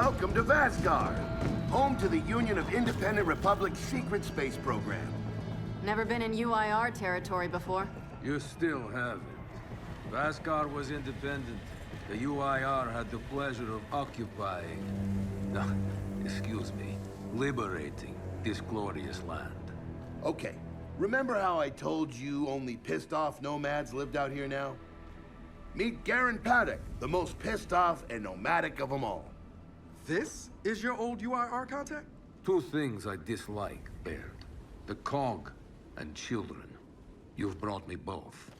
Welcome to Vasgar, home to the Union of Independent Republic's secret space program. Never been in UIR territory before? You still haven't. Vasgar was independent. The UIR had the pleasure of occupying... No, excuse me, liberating this glorious land. Okay, remember how I told you only pissed-off nomads lived out here now? Meet Garen Paddock, the most pissed-off and nomadic of them all. This is your old UIR contact? Two things I dislike, Baird. The cog and children. You've brought me both.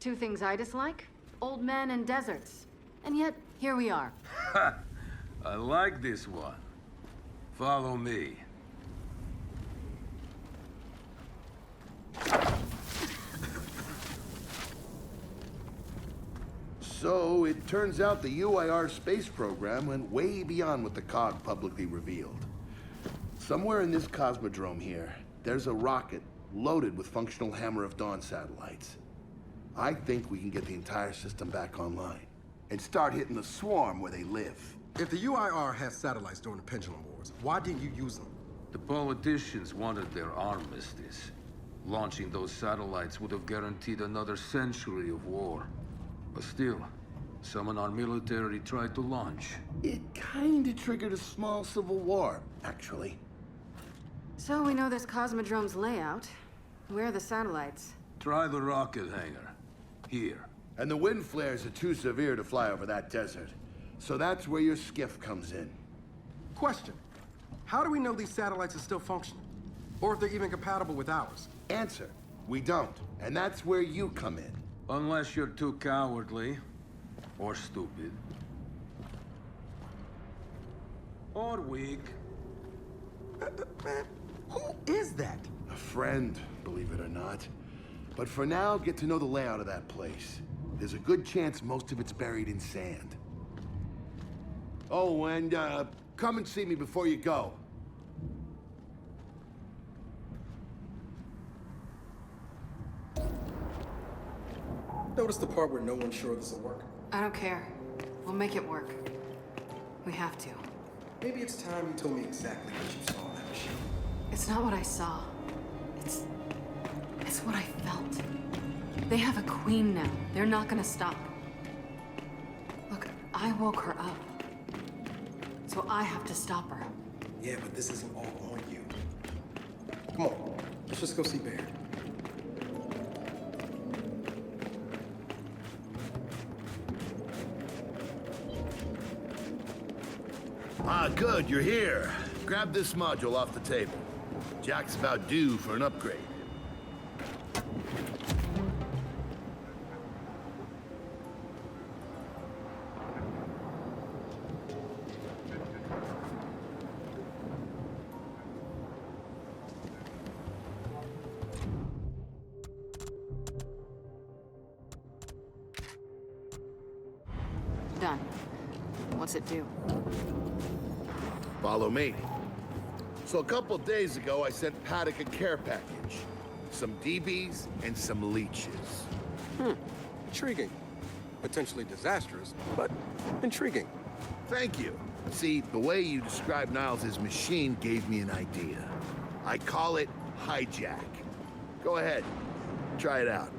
Two things I dislike? Old men and deserts. And yet, here we are. Ha! I like this one. Follow me. So, it turns out the UIR space program went way beyond what the COG publicly revealed. Somewhere in this cosmodrome here, there's a rocket loaded with functional Hammer of Dawn satellites. I think we can get the entire system back online and start hitting the swarm where they live. If the UIR has satellites during the Pendulum Wars, why didn't you use them? The politicians wanted their armistice. Launching those satellites would have guaranteed another century of war. But still, some in our military tried to launch. It kinda triggered a small civil war, actually. So we know this Cosmodrome's layout. Where are the satellites? Try the rocket hangar. Here. And the wind flares are too severe to fly over that desert. So that's where your skiff comes in. Question. How do we know these satellites are still functional? Or if they're even compatible with ours? Answer, we don't. And that's where you come in. Unless you're too cowardly. Or stupid. Or weak. Man, who is that? A friend, believe it or not. But for now, get to know the layout of that place. There's a good chance most of it's buried in sand. Oh, and come and see me before you go. Notice the part where no one's sure this will work? I don't care. We'll make it work. We have to. Maybe it's time you told me exactly what you saw in that machine. It's not what I saw. It's what I felt. They have a queen now. They're not gonna stop. Look, I woke her up. So I have to stop her. Yeah, but this isn't all on you. Come on, let's just go see Baird. Ah, good, you're here. Grab this module off the table. Jack's about due for an upgrade. Done. What's it do? Follow me. So a couple days ago, I sent Paddock a care package. Some DBs and some leeches. Intriguing. Potentially disastrous, but intriguing. Thank you. See, the way you described Niles' machine gave me an idea. I call it hijack. Go ahead. Try it out.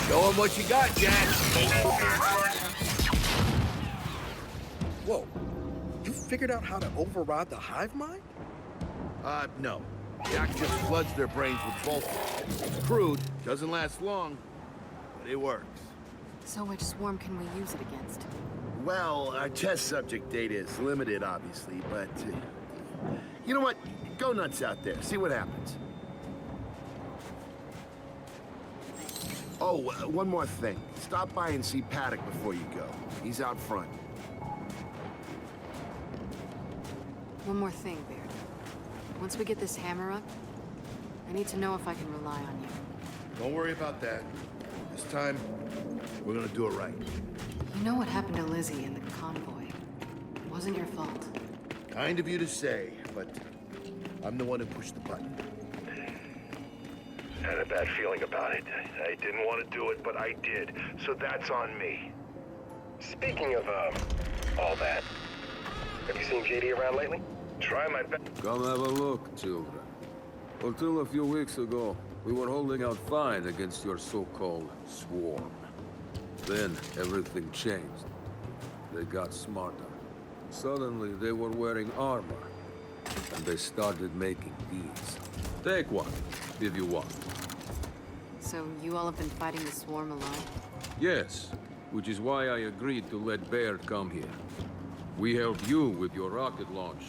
Show him what you got, Jack. Whoa. You figured out how to override the hive mind? No. Jack just floods their brains with voltage. It's crude, doesn't last long, but it works. So which swarm can we use it against? Well, our test subject data is limited, obviously, but... you know what? Go nuts out there. See what happens. Oh, one more thing. Stop by and see Paddock before you go. He's out front. One more thing, Baird. Once we get this hammer up, I need to know if I can rely on you. Don't worry about that. This time, we're gonna do it right. You know what happened to Lizzie in the convoy? wasn't your fault. Kind of you to say, but I'm the one who pushed the button. Had a bad feeling about it. I didn't want to do it, but I did. So that's on me. Speaking of, all that, have you seen JD around lately? Try my best. Come have a look, children. Until a few weeks ago, we were holding out fine against your so-called swarm. Then everything changed. They got smarter. Suddenly, they were wearing armor. And they started making these. Take one, if you want. So you all have been fighting the swarm alone? Yes, which is why I agreed to let Baird come here. We help you with your rocket launch.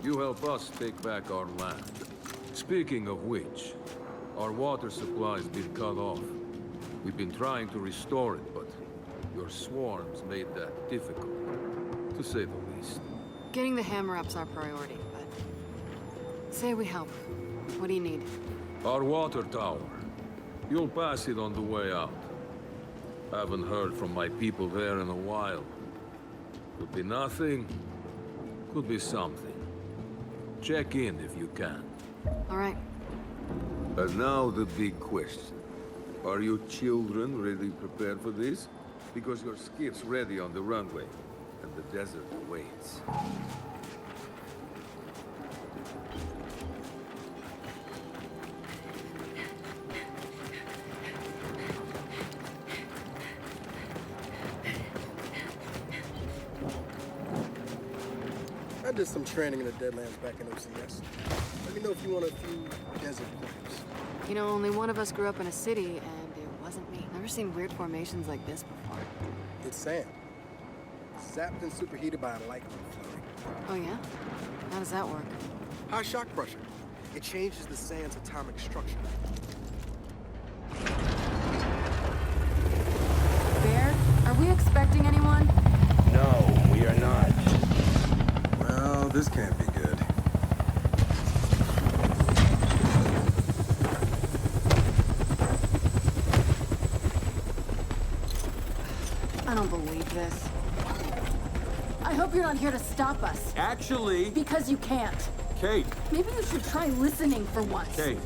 You help us take back our land. Speaking of which, our water supply's been cut off. We've been trying to restore it, but your swarms made that difficult, to say the least. Getting the hammer-up's our priority, but... Say we help. What do you need? Our water tower. You'll pass it on the way out. Haven't heard from my people there in a while. Could be nothing, could be something. Check in if you can. All right. And now the big question. Are you children really prepared for this? Because your skiff's ready on the runway, and the desert awaits. I did some training in the Deadlands back in OCS. Let me know if you want a few desert points. You know, only one of us grew up in a city, and it wasn't me. Never seen weird formations like this before. It's sand. Zapped and superheated by a light flurry. Oh, yeah? How does that work? High shock pressure. It changes the sand's atomic structure. Baird, are we expecting anyone? No, we are not. Well, this can't be good. I don't believe this. I hope you're not here to stop us. Actually, Because you can't. Kate, Maybe you should try listening for once. Kate.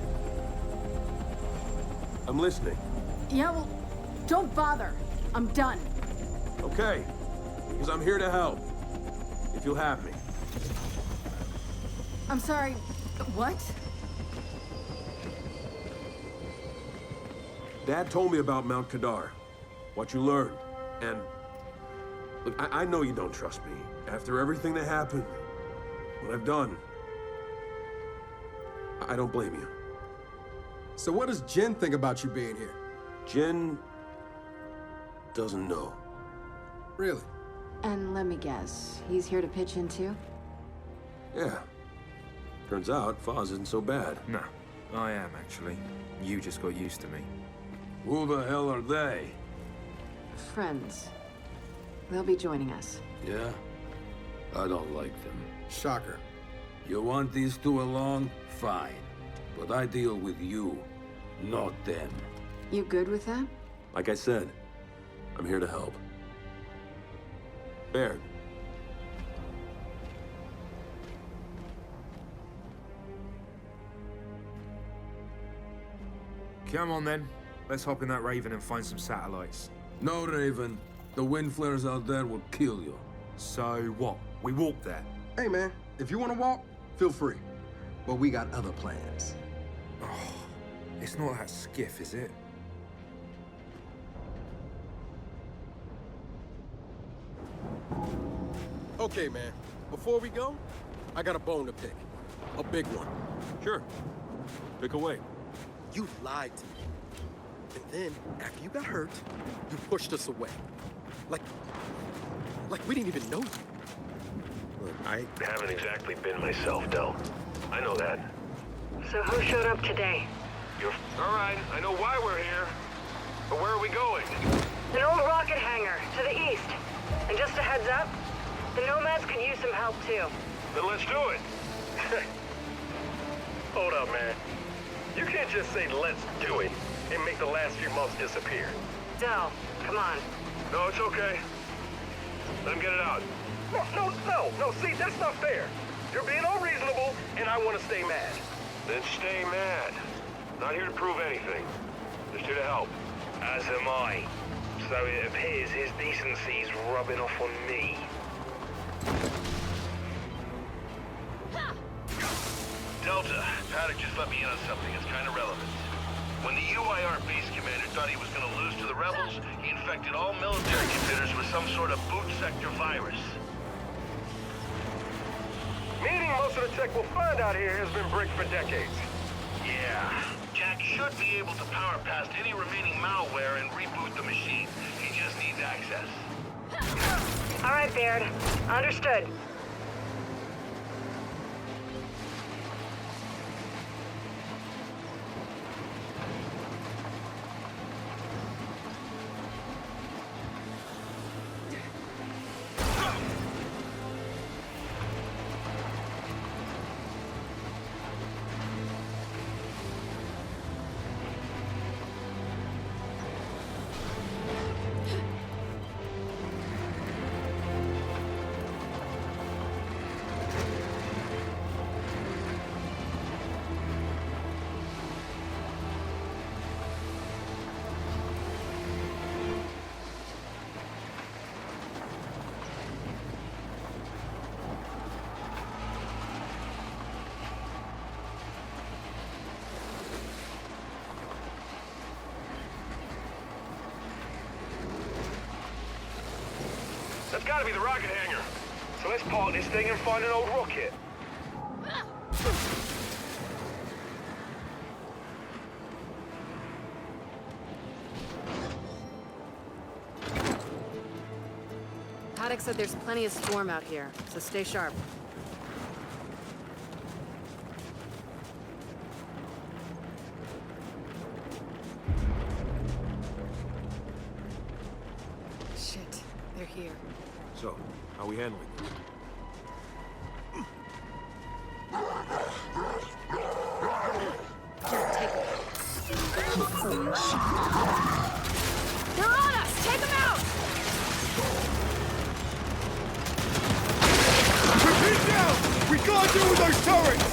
I'm listening. Yeah, well, don't bother. I'm done. Okay. Because I'm here to help. If you'll have me. I'm sorry. What? Dad told me about Mount Kadar. What you learned. And look, I know you don't trust me. After everything that happened, what I've done, I don't blame you. So what does Jen think about you being here? Jen doesn't know. Really? And let me guess, he's here to pitch in too? Yeah. Turns out Foz isn't so bad. No, I am actually. You just got used to me. Who the hell are they? Friends. They'll be joining us. Yeah? I don't like them. Shocker. You want these two along? Fine. But I deal with you, not them. You good with that? Like I said, I'm here to help. Baird. Come on then. Let's hop in that Raven and find some satellites. No, Raven. The wind flares out there will kill you. So what? We walk there. Hey, man, if you want to walk, feel free. But we got other plans. It's not that skiff, is it? Okay, man, before we go, I got a bone to pick. A big one. Sure. Pick away. You lied to me. And then, after you got hurt, you pushed us away. Like we didn't even know you. Look, I haven't exactly been myself, Del. I know that. So who showed up today? You're... All right, I know why we're here. But where are we going? An old rocket hangar to the east. And just a heads up, the Nomads could use some help too. Then let's do it. Hold up, man. You can't just say, let's do it, and make the last few months disappear. Del, come on. No, it's okay. Let him get it out. No, see, that's not fair. You're being unreasonable, and I want to stay mad. Then stay mad. Not here to prove anything. Just here to help. As am I. So it appears his decency's rubbing off on me. Delta, Paddock just let me in on something that's kind of relevant. When the UIR base commander thought he was going to lose to the rebels, he infected all military computers with some sort of boot sector virus. Meaning most of the tech we'll find out here has been bricked for decades. Yeah. Jack should be able to power past any remaining malware and reboot the machine. He just needs access. All right, Baird. Understood. That's gotta be the rocket hangar. So let's park this thing and find an old rocket. Paddock said there's plenty of storm out here, so stay sharp. Shit, they're here. So, how are we handling it? Here, take them. They're on us! Take them out! Keep down! We gotta deal with those turrets!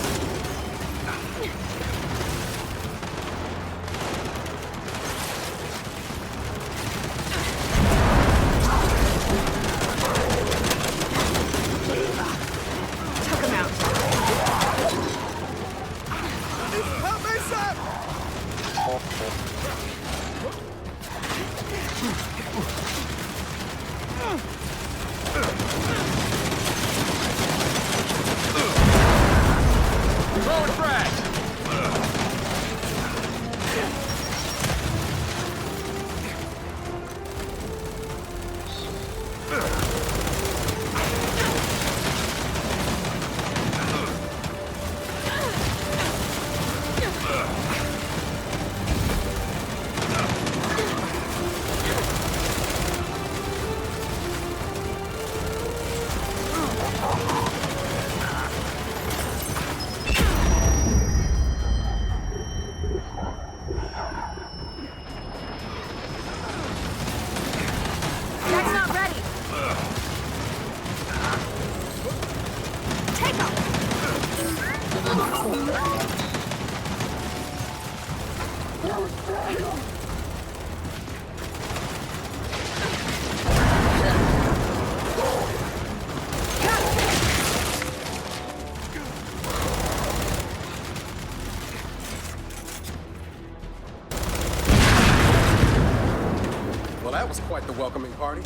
That was quite the welcoming party.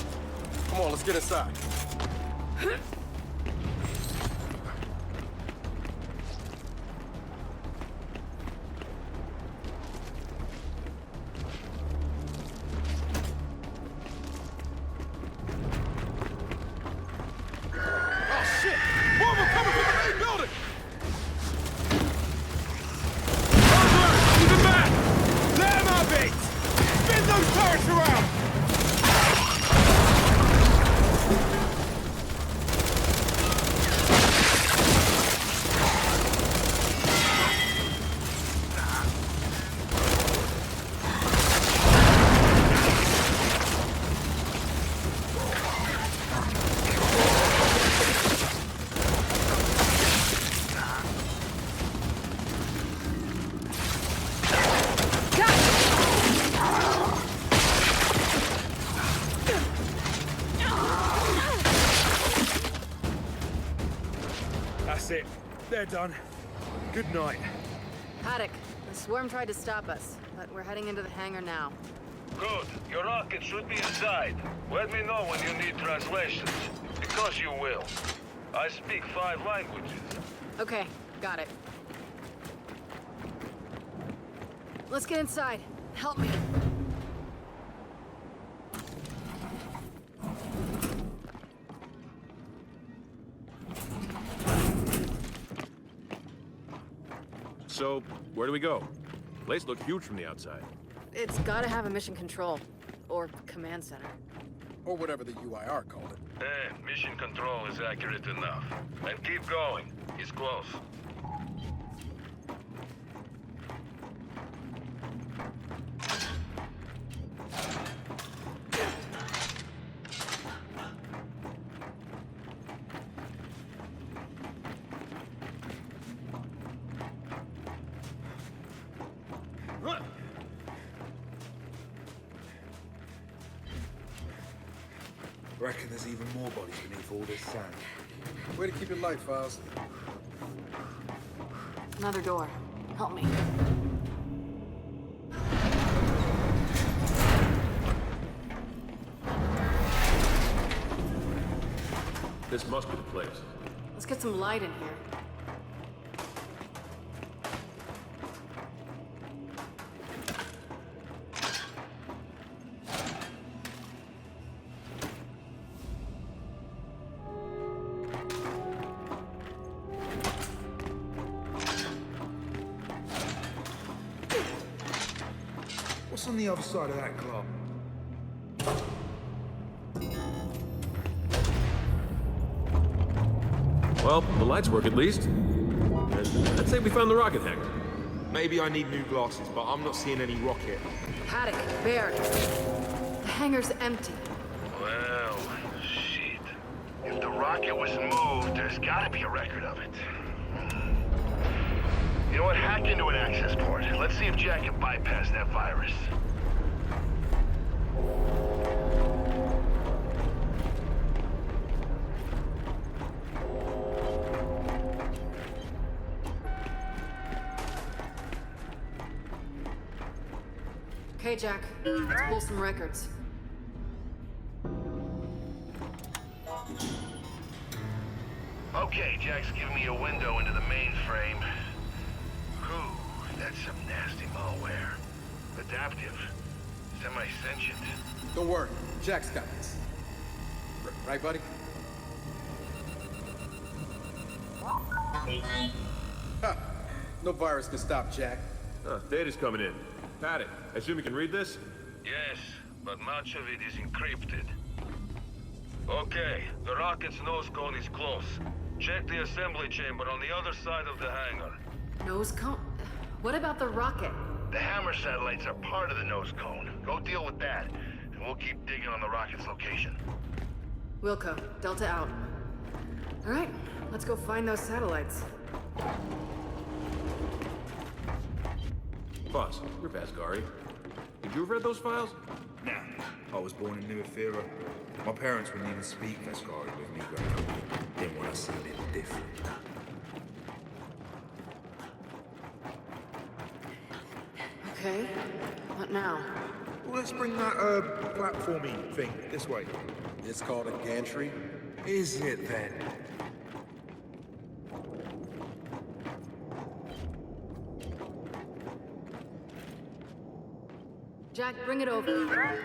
Come on, let's get inside. Oh shit! More of them coming from the main building! Keep it back! There, my mates! Spin those turrets around! That's it. They're done. Good night. Haddock, the swarm tried to stop us, but we're heading into the hangar now. Good. Your rocket should be inside. Let me know when you need translations. Because you will. I speak 5 languages. Okay, got it. Let's get inside. Help me. So, where do we go? Place looked huge from the outside. It's gotta have a mission control. Or command center. Or whatever the UIR called it. Mission control is accurate enough. And keep going. He's close. Reckon there's even more bodies beneath all this sand. Way to keep it light, Files. Another door. Help me. This must be the place. Let's get some light in here. What's on the other side of that clock? Well, the lights work at least. And I'd say we found the rocket hangar. Maybe I need new glasses, but I'm not seeing any rocket. Haddock, Baird. The hangar's empty. Well, shit. If the rocket was moved, there's gotta be a record of it. You know what? Hack into an access port. Let's see if Jack can bypass that virus. Okay, Jack. Let's pull some records. Okay, Jack's giving me a window into the mainframe. Whew, that's some nasty malware. Adaptive. Semi-sentient. Don't worry, Jack's got this. Right, buddy? Ha! No virus can stop Jack. Data's coming in. Paddock, I assume you can read this? Yes, but much of it is encrypted. Okay, the rocket's nose cone is close. Check the assembly chamber on the other side of the hangar. Nose cone? What about the rocket? The hammer satellites are part of the nose cone. Go deal with that, and we'll keep digging on the rocket's location. Wilco, Delta out. All right, let's go find those satellites. Boss, you're Vasgari. Did you have read those files? Nah, I was born in New Ethera. My parents wouldn't even speak Vasgari with me growing up. Didn't want to see it different. Okay, what now? Well, let's bring that, platformy thing this way. It's called a gantry. Is it then? Jack, bring it over.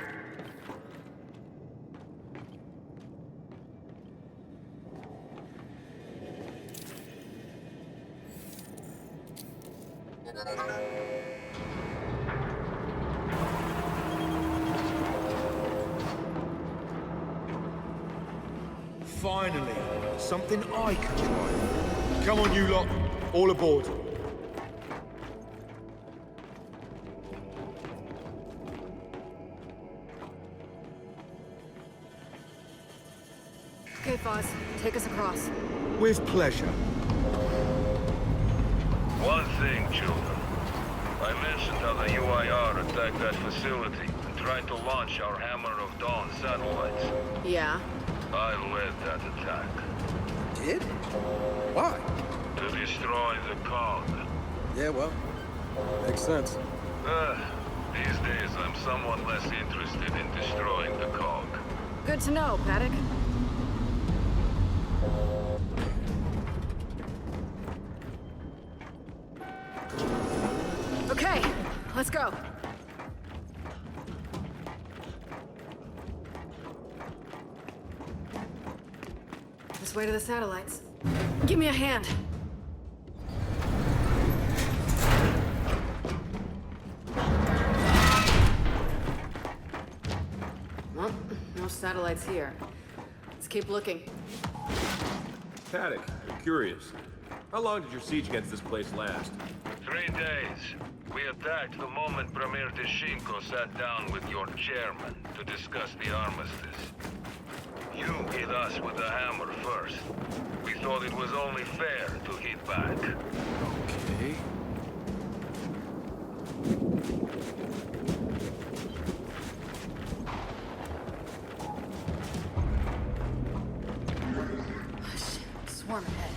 Finally, something I can try. Come on, you lot. All aboard. Okay, Foz, take us across. With pleasure. One thing, children. I mentioned how the UIR attacked that facility and tried to launch our Hammer of Dawn satellites. Yeah? I led that attack. Did? Why? destroy the cog. Yeah, well, makes sense. These days, I'm somewhat less interested in destroying the cog. Good to know, Paddock. Okay, let's go. This way to the satellites. Give me a hand. Well, no satellites here. Let's keep looking. Paddock, I'm curious. How long did your siege against this place last? 3 days. We attacked the moment Premier Tishenko sat down with your chairman to discuss the armistice. You hit us with the hammer first. We thought it was only fair to hit back. Okay. Swarm ahead.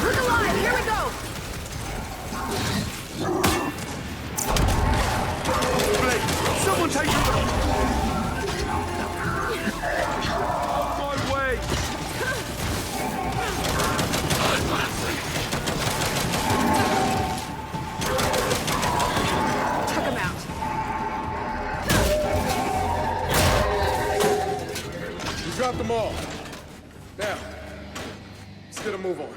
Look alive! Here we go! Someone take it! My way! Took him out. We dropped them all. Now, let's get a move on.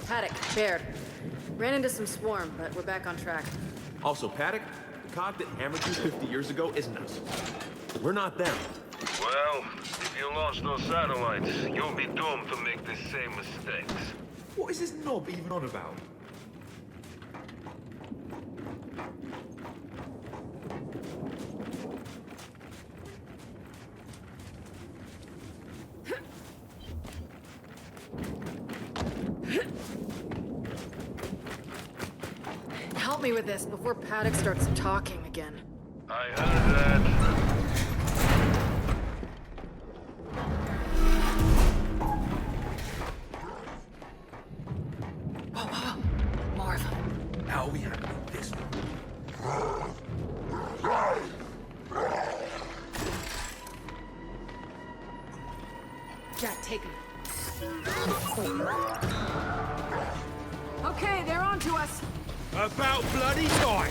Paddock, Baird. Ran into some swarm, but we're back on track. Also, Paddock, the cog that hammered you 50 years ago isn't us. We're not them. Well, if you launch those satellites, you'll be doomed to make the same mistakes. What is this knob even on about? Help me with this before Paddock starts talking again. I heard that. Whoa. More of them. How are we handling this one? Yeah, take him. Okay, they're on to us. About bloody time!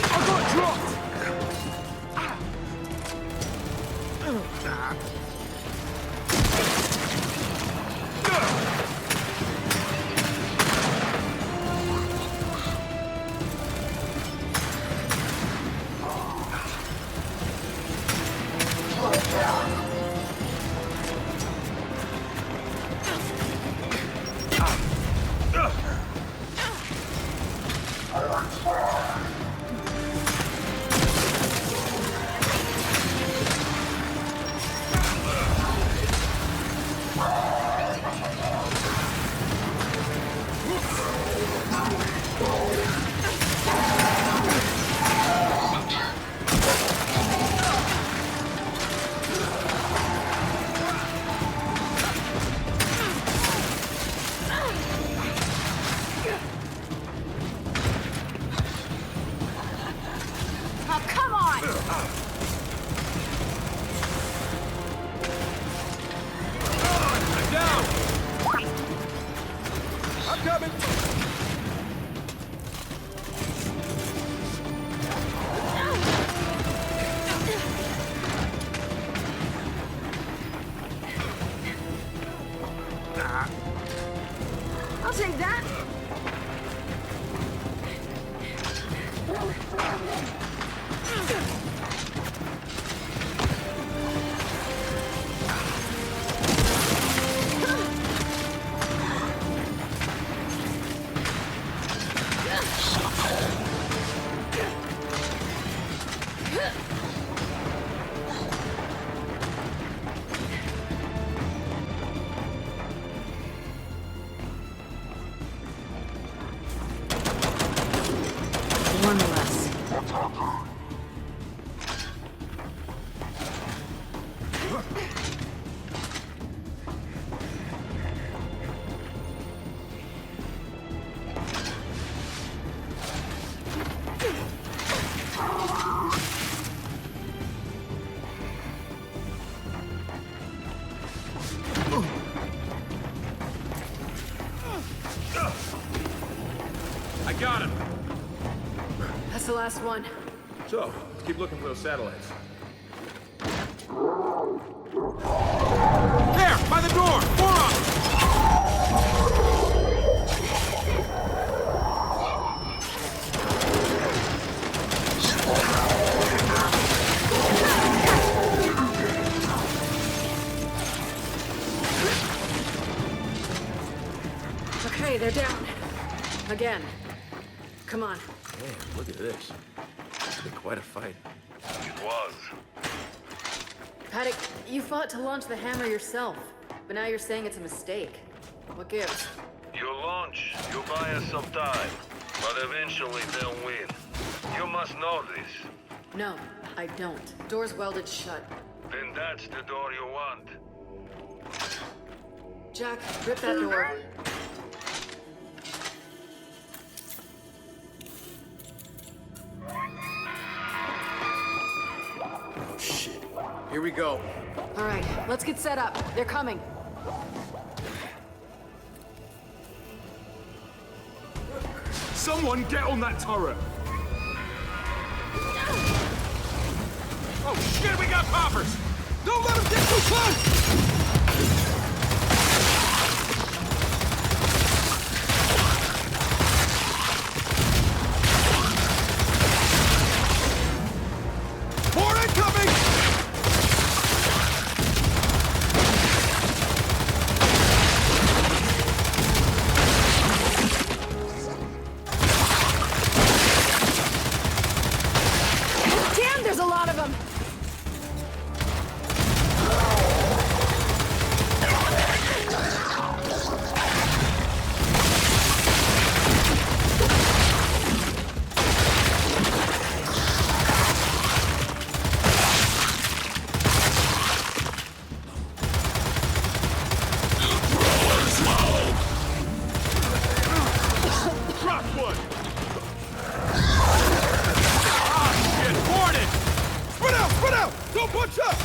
I got dropped! One less. I got him! That's the last one. So, let's keep looking for those satellites. There! By the door! 4 up! Okay, they're down. Again. Come on. Man, look at this. It's been quite a fight. It was. Paddock, you fought to launch the hammer yourself, but now you're saying it's a mistake. What gives? You launch, you buy us some time, but eventually they'll win. You must know this. No, I don't. Door's welded shut. Then that's the door you want. Jack, rip that door. Oh, shit. Here we go. All right, let's get set up. They're coming. Someone get on that turret! Oh shit, we got poppers! Don't let them get too close! More incoming! Damn, there's a lot of them! Drop one! Ah, shit, boarded! Spread out, spread out! Don't bunch up!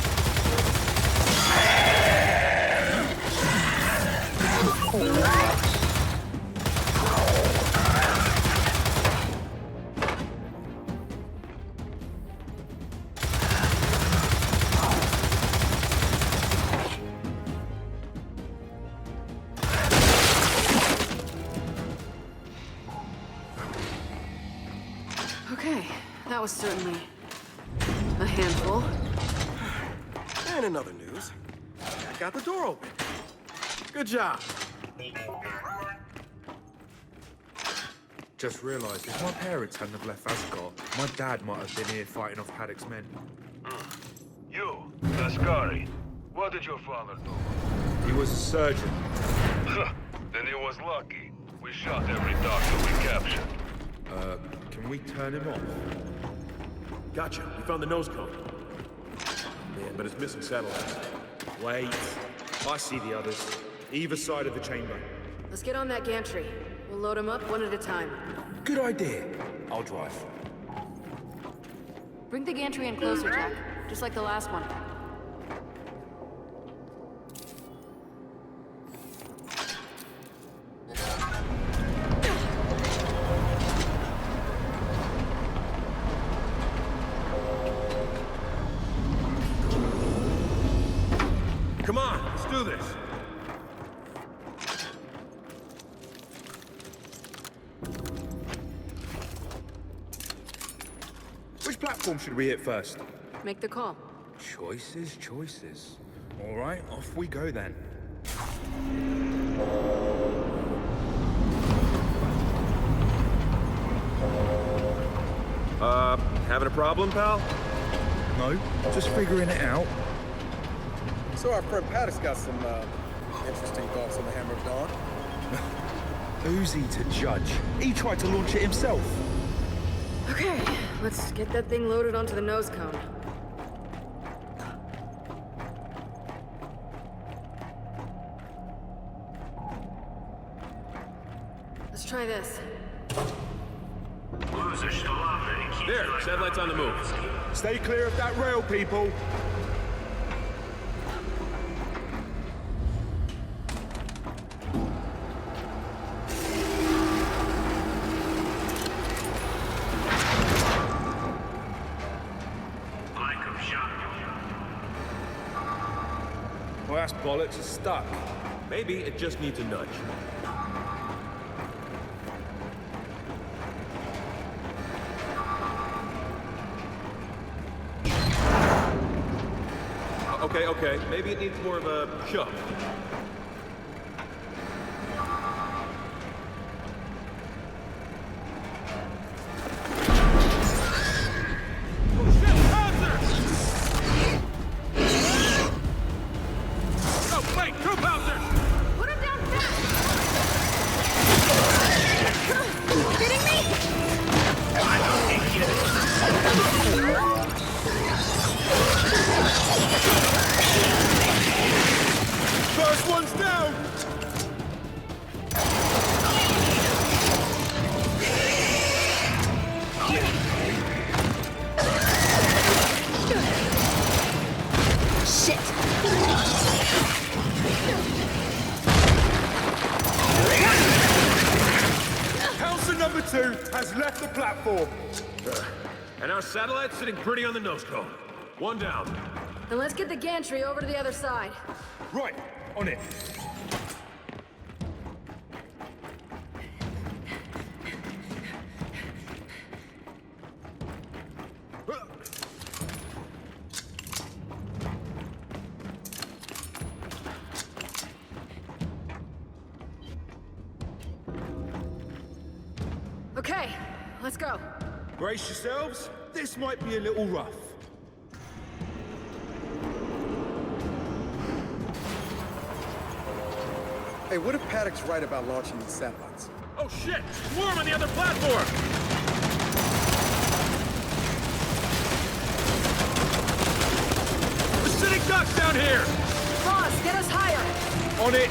Okay, that was certainly a handful. And in other news, I got the door open. Good job. Just realised if my parents hadn't have left Asgard, my dad might have been here fighting off Haddock's men. You, Ascari, what did your father do? He was a surgeon. Then he was lucky. We shot every doctor we captured. Can we turn him off? Gotcha. We found the nose cone. Man, but it's missing satellites. Wait. I see the others. Either side of the chamber. Let's get on that gantry. We'll load them up one at a time. Good idea. I'll drive. Bring the gantry in closer, Jack. Just like the last one. Come on, let's do this. Which platform should we hit first? Make the call. Choices, choices. All right, off we go then. Having a problem, pal? No, just figuring it out. So our friend Paddock's got some interesting thoughts on the Hammer of Dawn. Who's he to judge? He tried to launch it himself. Okay, let's get that thing loaded onto the nose cone. Let's try this. There, satellite's on the move. Stay clear of that rail, people. Well, that's bollocks. It's stuck. Maybe it just needs a nudge. Okay. Maybe it needs more of a shove. Put him down fast! Kidding me? First one's down! Shit! Pouncer number 2 has left the platform. And our satellite's sitting pretty on the nose cone. One down. Then let's get the gantry over to the other side. Right, on it. Okay, let's go. Brace yourselves. This might be a little rough. Hey, what if Paddock's right about launching these satellites? Oh shit! Swarm on the other platform! We're sitting ducks down here! Boss, get us higher! On it.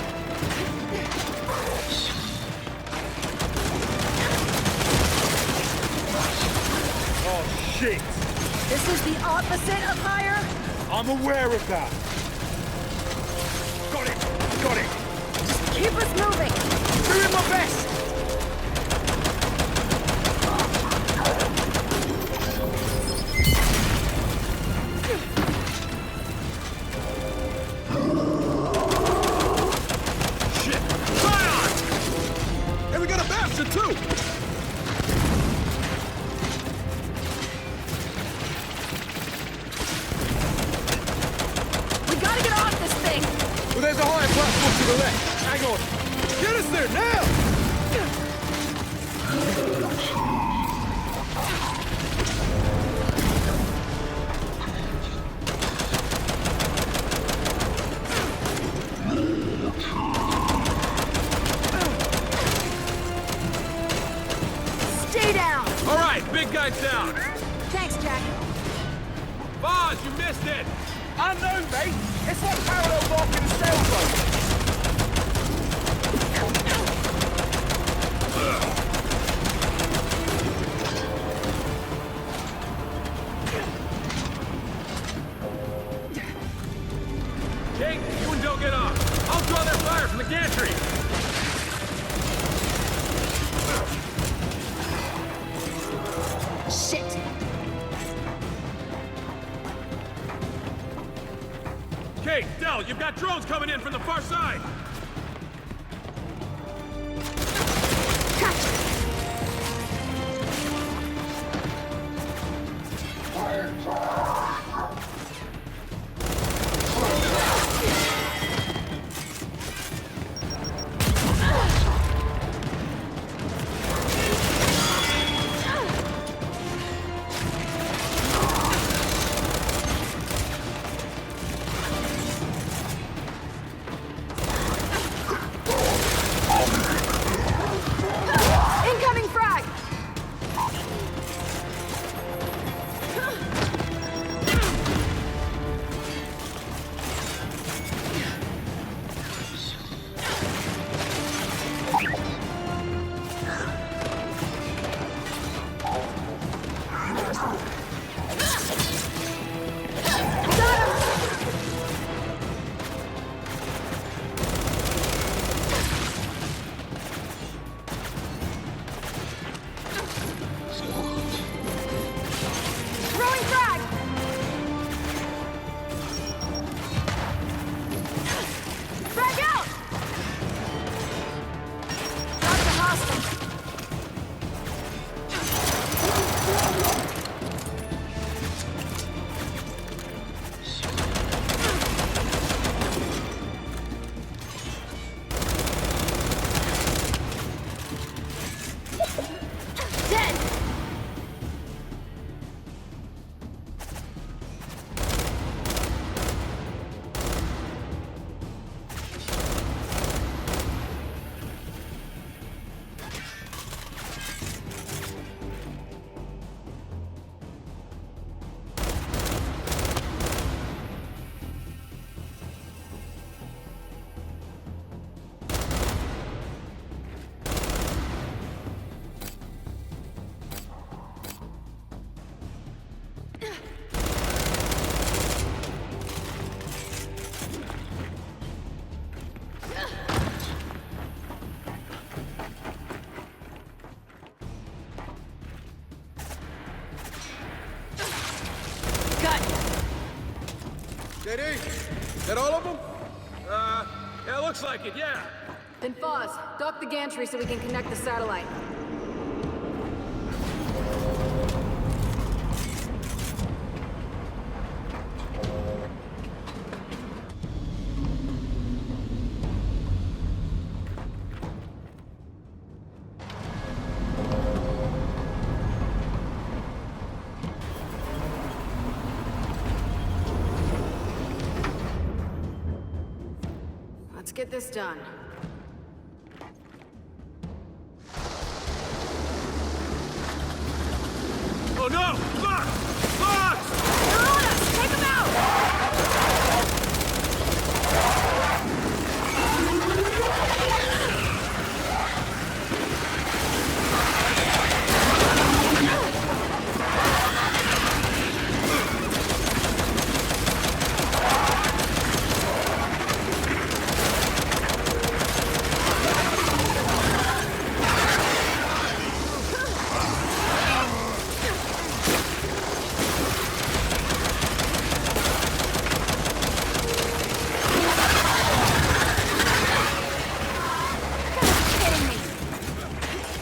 Oh, shit. This is the opposite of higher? I'm aware of that. Got it. Keep us moving! Doing my best. Shit! Fire! And we got a bastard too. We gotta get off this thing! Well, there's a higher platform to the left. Hang on. Get us there now! Stay down! All right, big guy's down. Thanks, Jack. Boz, you missed it! I know, mate. It's like parallel parking a sailboat. Kate, you and Del get off. I'll draw their fire from the gantry. Shit! Kate, Del, you've got drones coming in from the far side. Incoming frag! JD, is that all of them? Yeah, looks like it, yeah. Then Foz, dock the gantry so we can connect the satellite. Let's get this done. Oh no! Fox! Fox! They're on us! Take them out!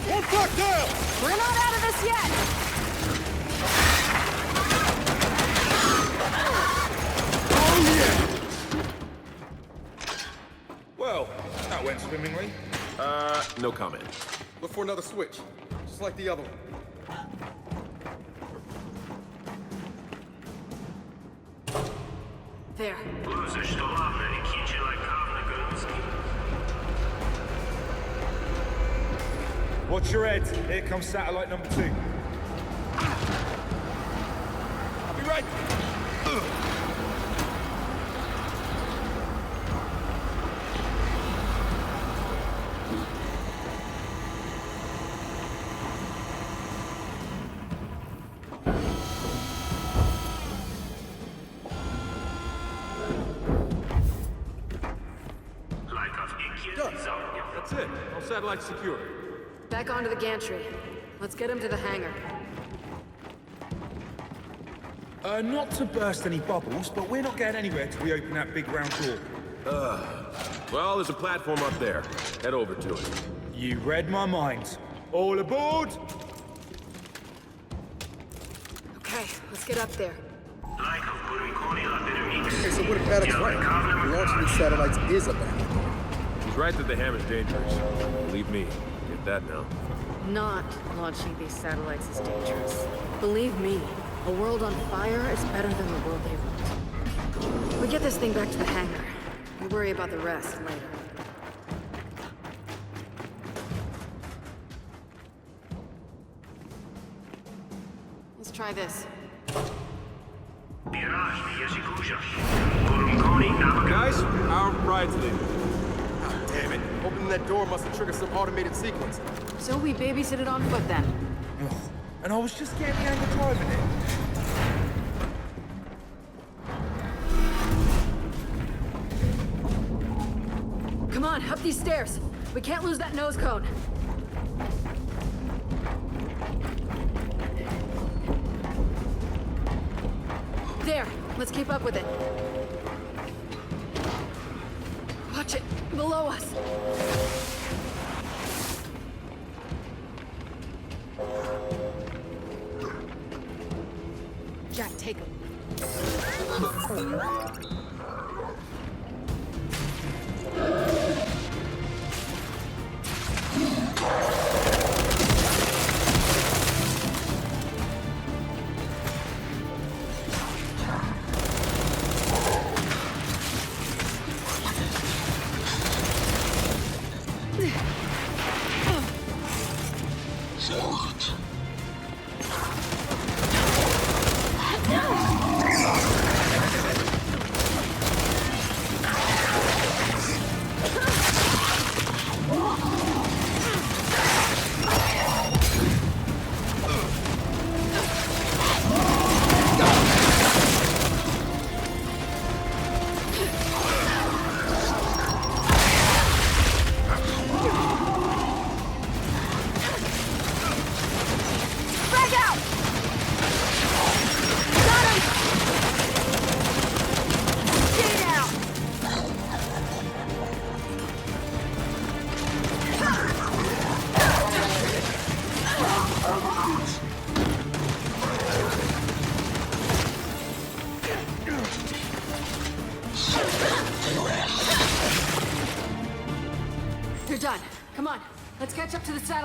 One fuck down! We're not out of this yet! Well, that went swimmingly. No comment. Look for another switch, just like the other one. There. Watch your head. Here comes satellite number 2. I'll be right. That's it. All satellites secure. Back onto the gantry. Let's get him to the hangar. Not to burst any bubbles, but we're not getting anywhere till we open that big round door. Well, there's a platform up there. Head over to it. You read my mind. All aboard! Okay, let's get up there. Okay, so what if Paddock's right? Launching these satellites is a bad idea. He's right that the hammer's dangerous. Believe me. Get that now. Not launching these satellites is dangerous. Believe me, a world on fire is better than the world they want. We get this thing back to the hangar. We worry about the rest later. Let's try this. Guys, our ride's leaving. Ah, damn it. Opening that door must have triggered some automated sequence. So we babysit it on foot then. Ugh. And I was just getting the hang of driving it. Come on, up these stairs. We can't lose that nose cone. There, let's keep up with it. Watch it, below us. Jack, take him.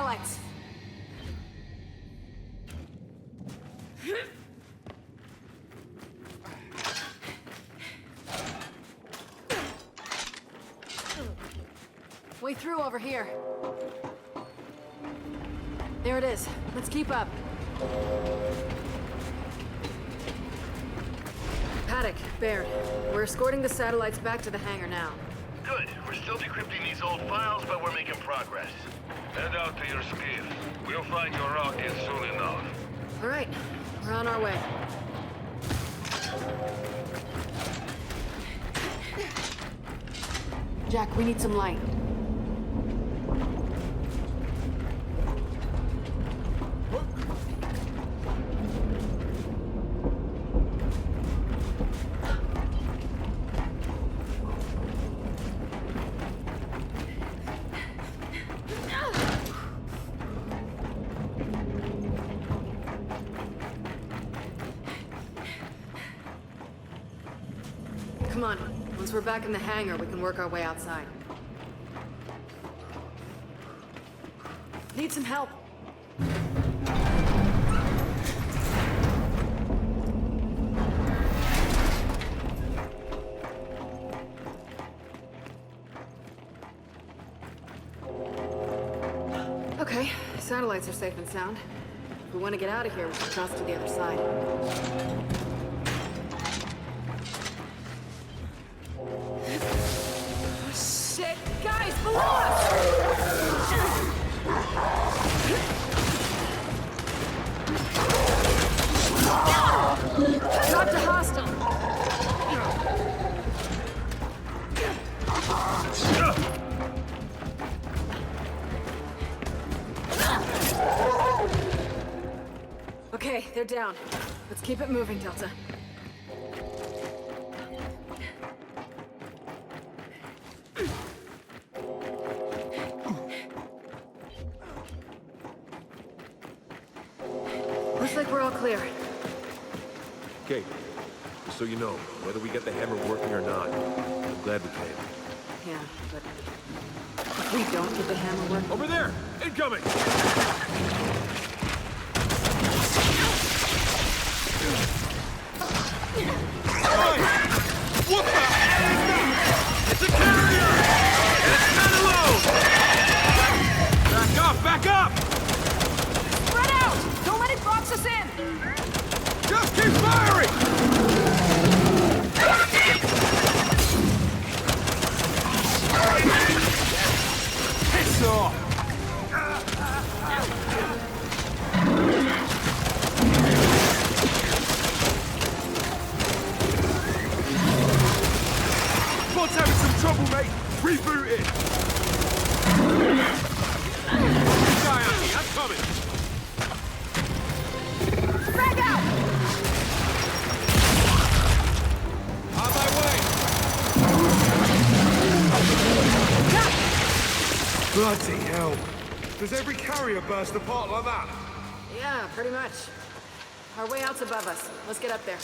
satellites. Way through over here. There it is. Let's keep up. Paddock, Baird, we're escorting the satellites back to the hangar now. Good. We're still decrypting these old files, but we're making progress. Head out to your skiff. We'll find your rocket soon enough. All right, we're on our way. Jack, we need some light. Come on. Once we're back in the hangar, we can work our way outside. Need some help. Okay, satellites are safe and sound. If we want to get out of here, we should cross to the other side. Shit! Guys, below us! Dropped a hostile. Okay, they're down. Let's keep it moving, Delta. Looks like we're all clear. Okay, so you know, whether we get the hammer working or not, I'm glad we came. Yeah, but if we don't get the hammer working... Over there! Incoming! What the hell is that? It's a carrier! And it's not alone! Back up! Back up! Spread out! Don't let it box us in! Just keep firing! Piss off! Pod's having some trouble, mate. Reboot it. Guy on me, I'm coming. Frag out! On my way. Bloody hell. Does every carrier burst apart like that? Yeah, pretty much. Our way out's above us. Let's get up there.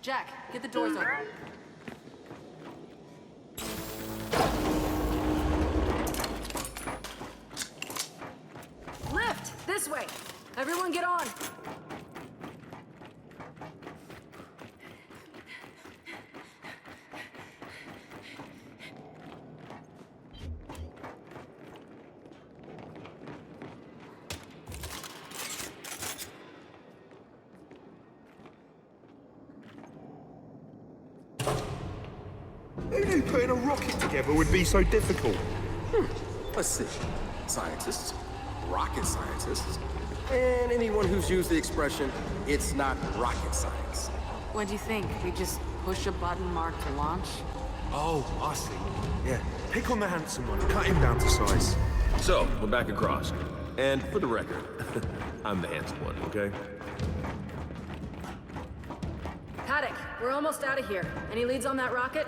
Jack, get the doors open. Lift! This way! Everyone get on! Who knew putting a rocket together would be so difficult? Let's see. Scientists, rocket scientists, and anyone who's used the expression, it's not rocket science. What do you think? We just push a button marked to launch? Oh, I see. Yeah, pick on the handsome one, cut him down to size. So, we're back across. And for the record, I'm the handsome one, okay? Paddock, we're almost out of here. Any leads on that rocket?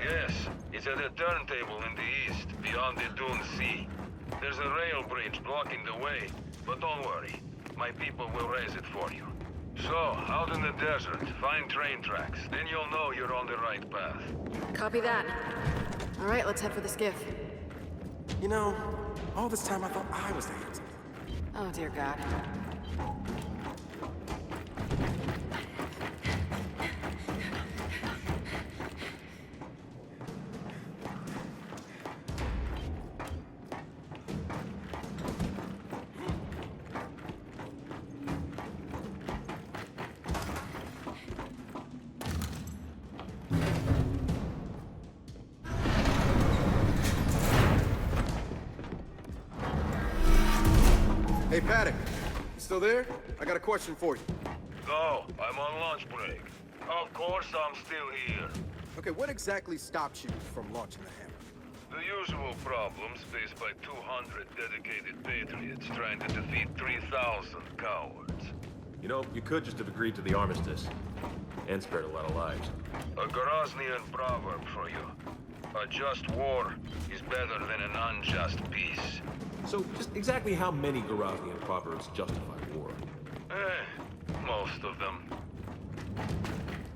Yes, it's at a turntable in the east, beyond the Dune Sea. There's a rail bridge blocking the way, but don't worry. My people will raise it for you. So, out in the desert, find train tracks. Then you'll know you're on the right path. Copy that. All right, let's head for the skiff. You know, all this time I thought I was the handsome. Oh, dear God. Hey, Paddock. You still there? I got a question for you. No, I'm on lunch break. Of course I'm still here. Okay, what exactly stopped you from launching the hammer? The usual problems faced by 200 dedicated patriots trying to defeat 3,000 cowards. You know, you could just have agreed to the armistice and spared a lot of lives. A Groznian proverb for you. A just war is better than an unjust peace. So, just exactly how many Groznian proverbs justify war? Most of them.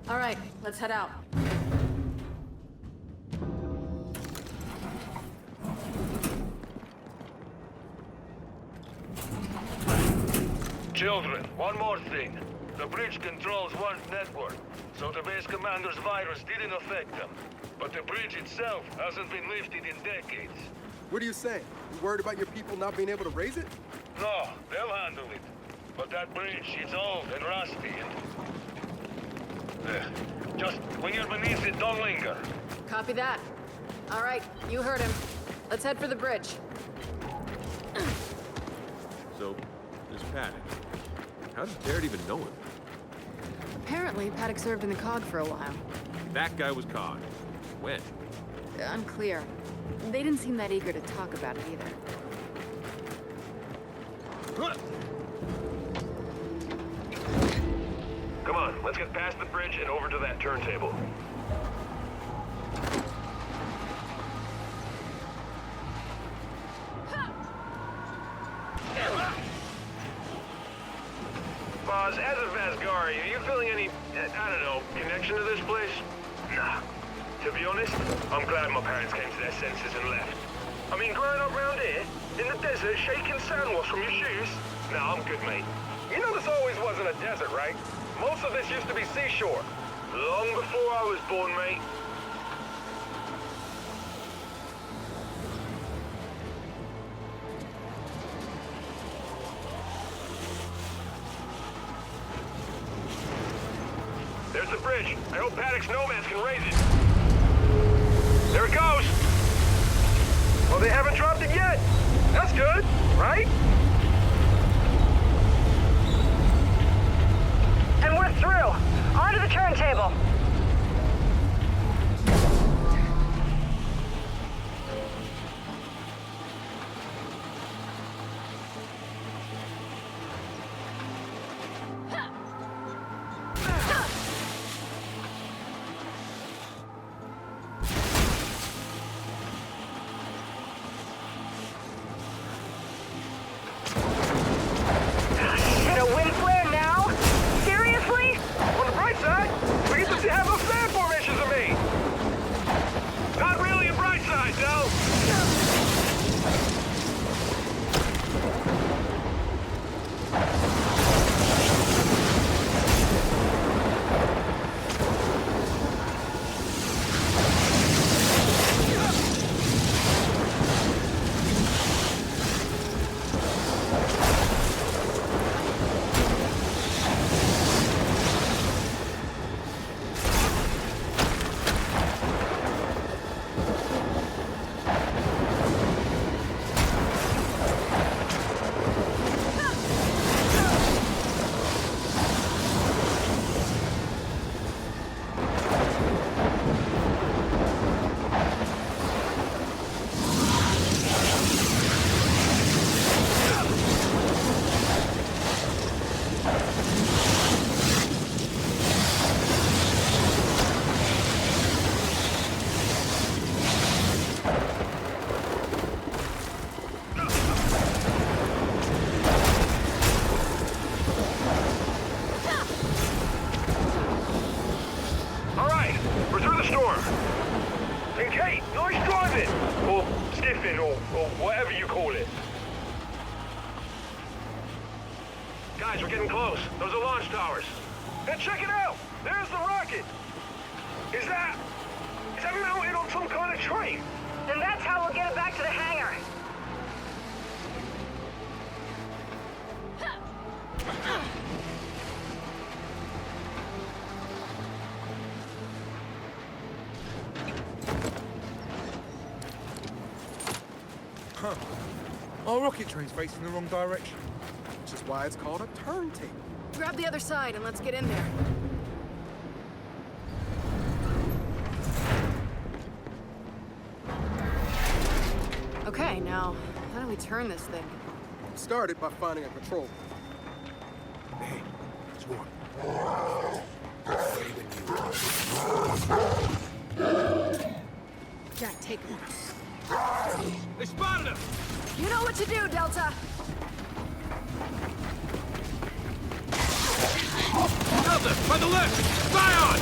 All right, let's head out. Children, one more thing. The bridge controls one network, so the base commander's virus didn't affect them. But the bridge itself hasn't been lifted in decades. What are you saying? You worried about your people not being able to raise it? No, they'll handle it. But that bridge, it's old and rusty and... just when you're beneath it, don't linger. Copy that. All right, you heard him. Let's head for the bridge. So, this Paddock. How did Garrett even know him? Apparently, Paddock served in the COG for a while. That guy was COG. When? Unclear. They didn't seem that eager to talk about it either. Come on, let's get past the bridge and over to that turntable. Boz, as a Vasgari, are you feeling any, I don't know, connection to this place? Nah. To be honest, I'm glad my parents came to their senses and left. I mean, growing up around here, in the desert, shaking sandwash from your shoes? Nah, I'm good, mate. You know this always wasn't a desert, right? Most of this used to be seashore. Long before I was born, mate. There's the bridge. I hope Paddock's nomads can raise it. There it goes. Well, they haven't dropped it yet. That's good, right? And we're through. Onto the turntable. Guys, we're getting close. Those are launch towers. And check it out! There's the rocket! Is that mounted on some kind of train? And that's how we'll get it back to the hangar. Huh. Our rocket train's facing the wrong direction. Which is why it's called a turntable. Grab the other side and let's get in there. Okay, now, how do we turn this thing? Started by finding a control. Hey, it's one. Jack, take him. They spotted him! You know what to do, Delta! Delta, by the left! Zion!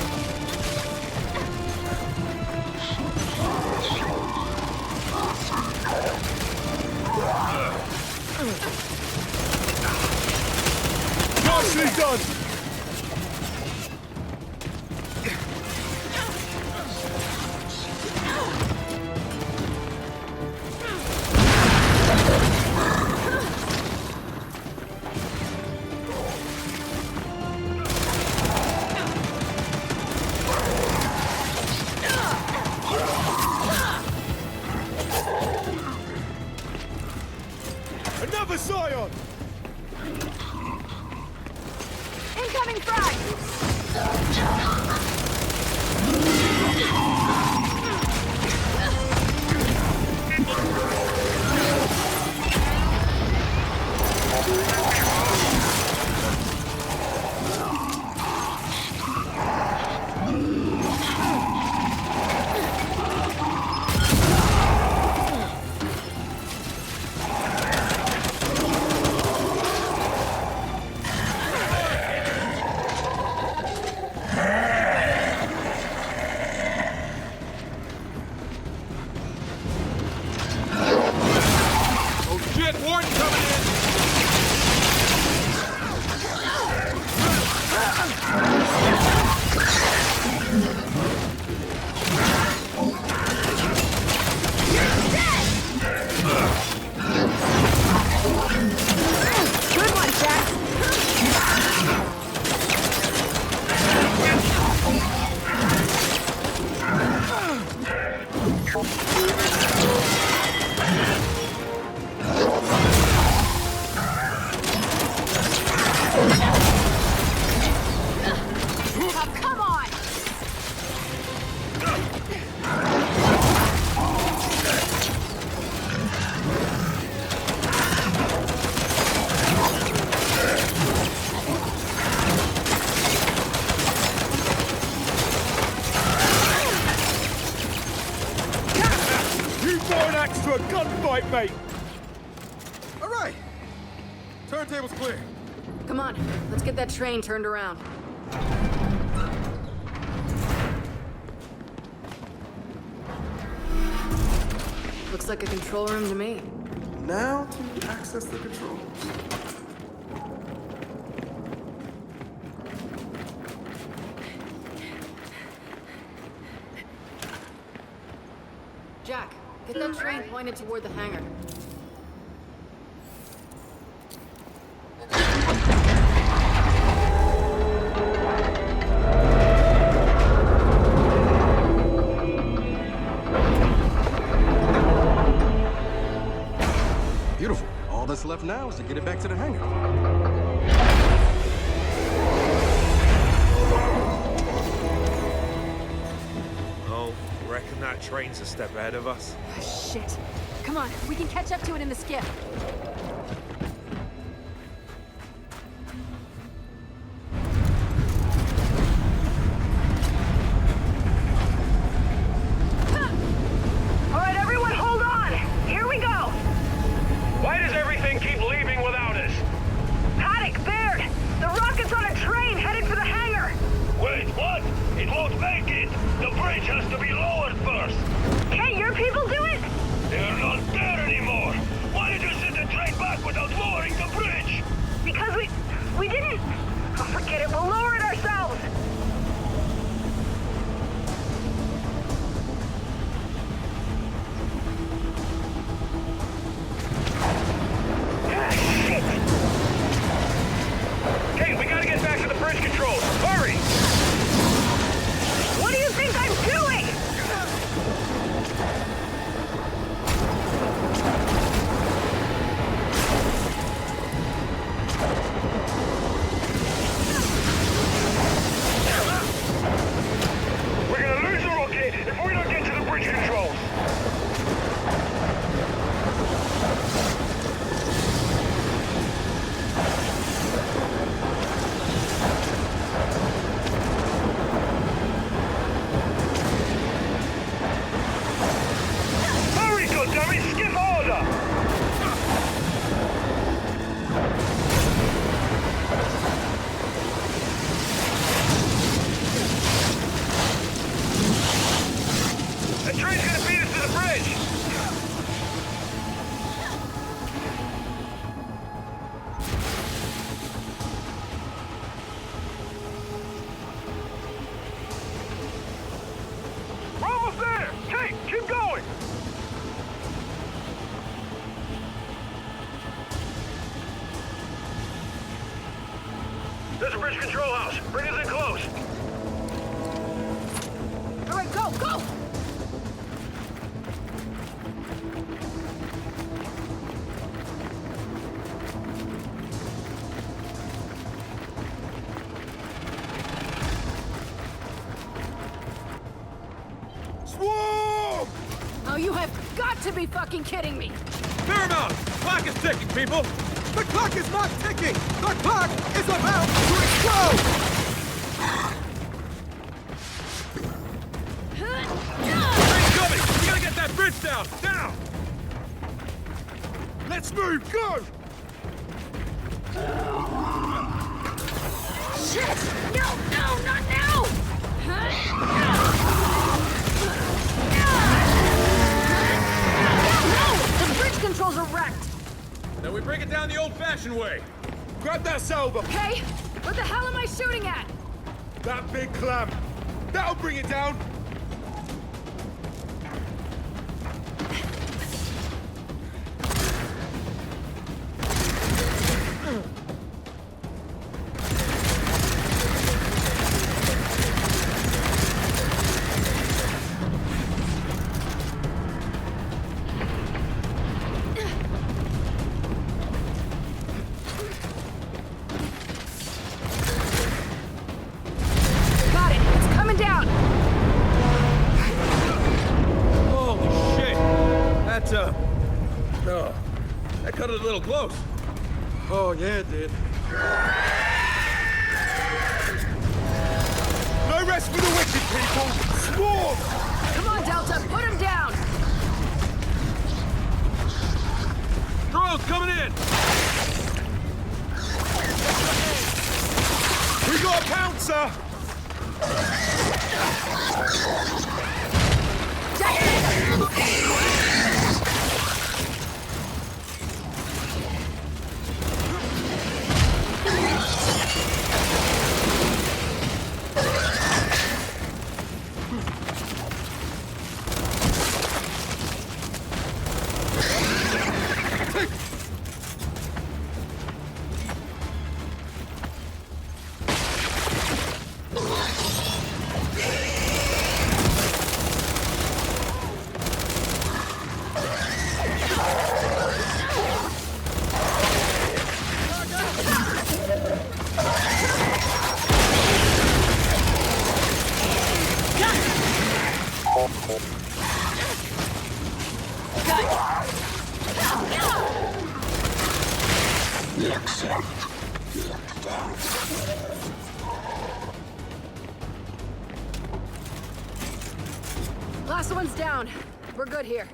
Nicely done! Another Scion! Incoming frag! Warden coming in! Good one, Jack! Oh, come on! You brought an axe to a gunfight, mate! All right. Turntable's clear. Come on, let's get that train turned around. Looks like a control room to me. Now to access the controls. Jack, get that train pointed toward the hangar. Beautiful. All that's left now is to get it back to the hangar. Oh, reckon that train's a step ahead of us. Ah, shit. Come on, we can catch up to it in the skiff. All right, everyone, hold on. Here we go. Why does everything keep leaving without us? Paddock, Baird, the rocket's on a train headed for the hangar. Wait, what? It won't make it! The bridge has to be lowered first! Can't your people do it? They're not there anymore! Why did you send the train We didn't... Oh, forget it. We'll lower it ourselves. Kate, we gotta get back to the bridge controls. Hurry! What do you think I'm doing? We're gonna lose the rocket if we don't get to the bridge controls. Hurry, goddammit! Skip order! The train's gonna beat us to the bridge! We're almost there! Kate, keep going! There's a bridge control house. Bring us in close. All right, go, go! Swarm! Oh, you have got to be fucking kidding me! Paramount! Clock is ticking, people! The clock is not ticking! The clock is about to explode! Train's coming! We gotta get that bridge down! Down! Let's move! Go! Shit! No, no, not now! No! The bridge controls are wrecked! Then we break it down the old-fashioned way. Grab that salver! Hey, what the hell am I shooting at? That big clamp! That'll bring it down! Got it, it's coming down! Holy shit! That's oh, that cut it a little close. Oh, yeah, it did. No rest for the wicked, people! Swarm! Come on, Delta, put him down! Drones coming in! We got a pouncer! Last one's down. We're good here.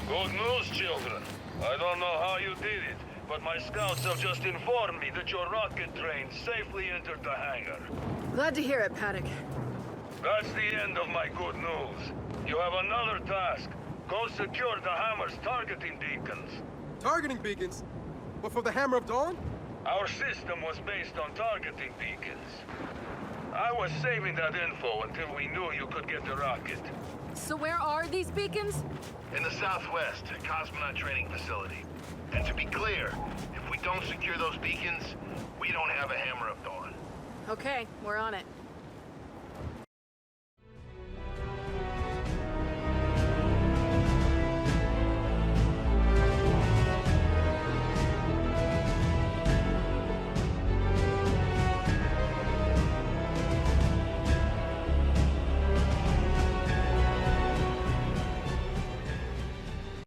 Good news, children. I don't know how you did it, but my scouts have just informed me that your rocket train safely entered the hangar. Glad to hear it, Paddock. That's the end of my good news. You have another task. Go secure the Hammer's targeting beacons. Targeting beacons? But for the Hammer of Dawn? Our system was based on targeting beacons. I was saving that info until we knew you could get the rocket. So where are these beacons? In the southwest, a cosmonaut training facility. And to be clear, if we don't secure those beacons, we don't have a Hammer of Dawn. Okay, we're on it.